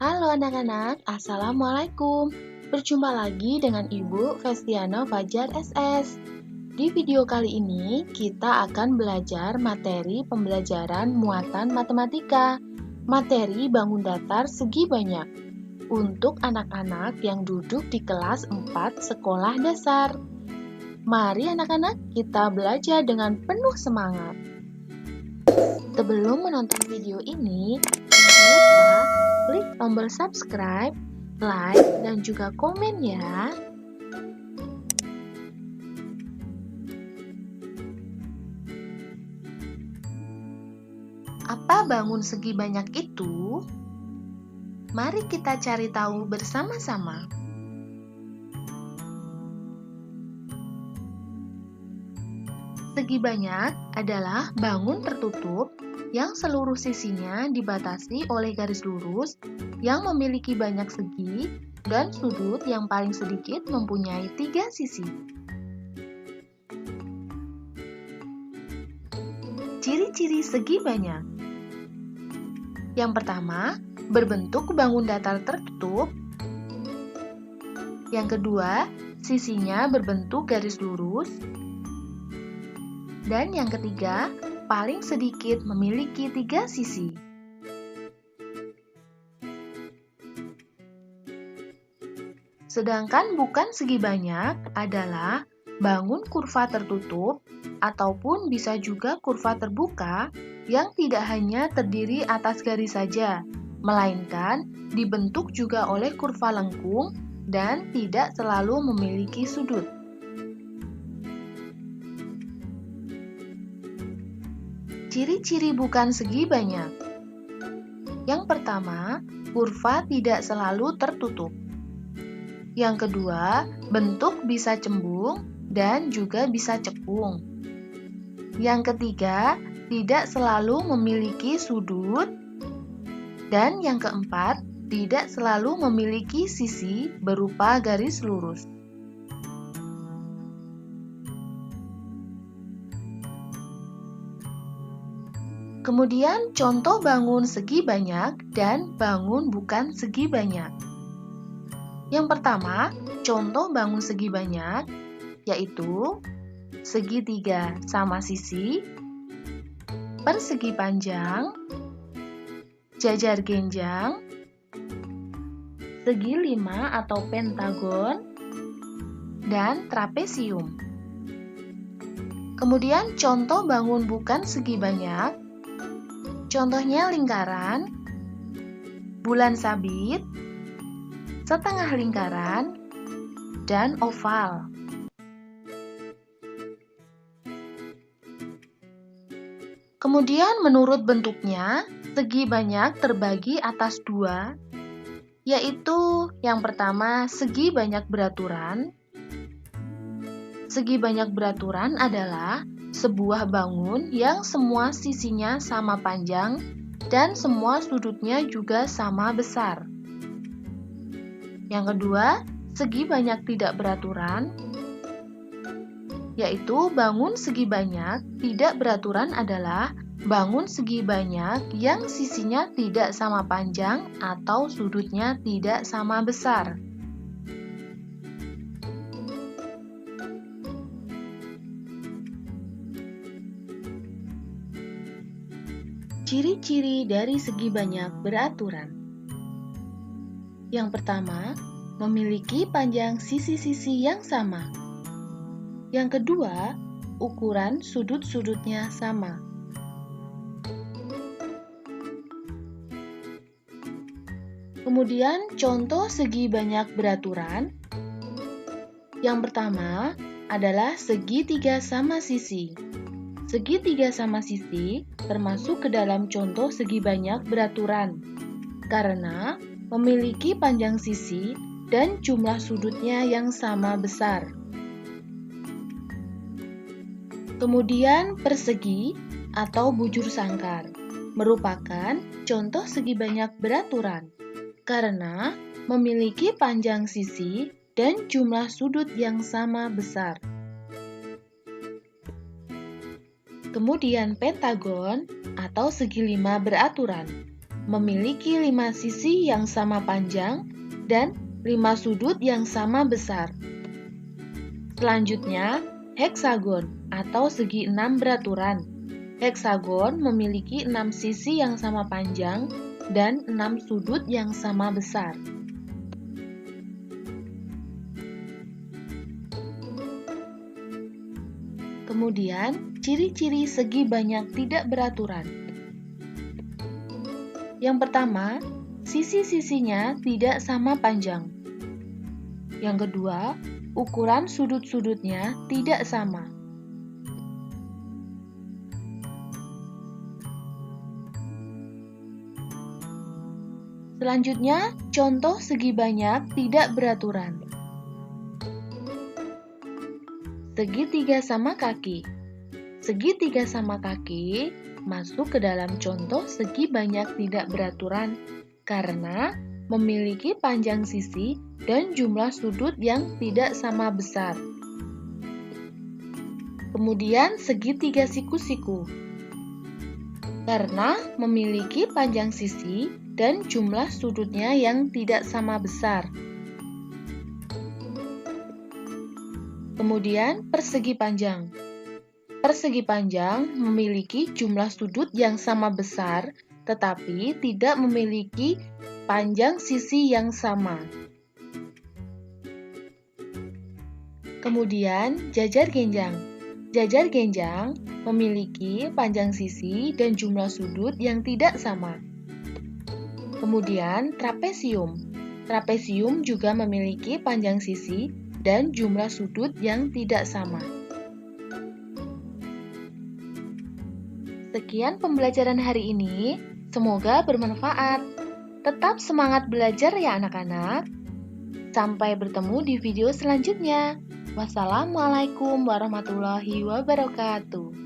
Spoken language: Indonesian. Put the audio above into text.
Halo anak-anak, Assalamualaikum. Berjumpa lagi dengan Ibu Festiano Fajar SS. Di video kali ini, kita akan belajar materi pembelajaran muatan matematika, materi bangun datar segi banyak, untuk anak-anak yang duduk di kelas 4 sekolah dasar. Mari anak-anak, kita belajar dengan penuh semangat. Sebelum menonton video ini, jangan lupa klik tombol subscribe, like, dan juga komen ya. Apa bangun segi banyak itu? Mari kita cari tahu bersama-sama. Segi banyak adalah bangun tertutup yang seluruh sisinya dibatasi oleh garis lurus yang memiliki banyak segi dan sudut yang paling sedikit mempunyai 3 sisi. Ciri-ciri segi banyak. Yang pertama, berbentuk bangun datar tertutup. Yang kedua, sisinya berbentuk garis lurus. Dan yang ketiga, paling sedikit memiliki 3 sisi. Sedangkan bukan segi banyak adalah bangun kurva tertutup ataupun bisa juga kurva terbuka yang tidak hanya terdiri atas garis saja, melainkan dibentuk juga oleh kurva lengkung dan tidak selalu memiliki sudut. Ciri-ciri bukan segi banyak. Yang pertama, kurva tidak selalu tertutup. Yang kedua, bentuk bisa cembung dan juga bisa cekung. Yang ketiga, tidak selalu memiliki sudut. Dan yang keempat, tidak selalu memiliki sisi berupa garis lurus. Kemudian contoh bangun segi banyak dan bangun bukan segi banyak. Yang pertama, contoh bangun segi banyak, yaitu segitiga sama sisi, persegi panjang, jajar genjang, segi lima atau pentagon, dan trapesium. Kemudian contoh bangun bukan segi banyak, contohnya lingkaran, bulan sabit, setengah lingkaran, dan oval. Kemudian menurut bentuknya, segi banyak terbagi atas 2, yaitu yang pertama segi banyak beraturan. Segi banyak beraturan adalah sebuah bangun yang semua sisinya sama panjang dan semua sudutnya juga sama besar. Yang kedua, segi banyak tidak beraturan, yaitu bangun segi banyak tidak beraturan adalah bangun segi banyak yang sisinya tidak sama panjang atau sudutnya tidak sama besar. Ciri-ciri dari segi banyak beraturan. Yang pertama, memiliki panjang sisi-sisi yang sama. Yang kedua, ukuran sudut-sudutnya sama. Kemudian, contoh segi banyak beraturan. Yang pertama adalah segitiga sama sisi. Segitiga sama sisi termasuk ke dalam contoh segi banyak beraturan, karena memiliki panjang sisi dan jumlah sudutnya yang sama besar. Kemudian persegi atau bujur sangkar merupakan contoh segi banyak beraturan, karena memiliki panjang sisi dan jumlah sudut yang sama besar. Kemudian pentagon atau segi lima beraturan memiliki 5 sisi yang sama panjang dan 5 sudut yang sama besar. Selanjutnya, heksagon atau segi 6 beraturan. Heksagon memiliki 6 sisi yang sama panjang dan 6 sudut yang sama besar. Kemudian, ciri-ciri segi banyak tidak beraturan. Yang pertama, sisi-sisinya tidak sama panjang. Yang kedua, ukuran sudut-sudutnya tidak sama. Selanjutnya, contoh segi banyak tidak beraturan. Segitiga sama kaki. Segitiga sama kaki masuk ke dalam contoh segi banyak tidak beraturan karena memiliki panjang sisi dan jumlah sudut yang tidak sama besar. Kemudian segitiga siku-siku. Karena memiliki panjang sisi dan jumlah sudutnya yang tidak sama besar. Kemudian persegi panjang. Persegi panjang memiliki jumlah sudut yang sama besar, tetapi tidak memiliki panjang sisi yang sama. Kemudian jajar genjang. Jajar genjang memiliki panjang sisi dan jumlah sudut yang tidak sama. Kemudian trapesium. Trapesium juga memiliki panjang sisi dan jumlah sudut yang tidak sama. Sekian pembelajaran hari ini, semoga bermanfaat. Tetap semangat belajar ya anak-anak. Sampai bertemu di video selanjutnya. Wassalamualaikum warahmatullahi wabarakatuh.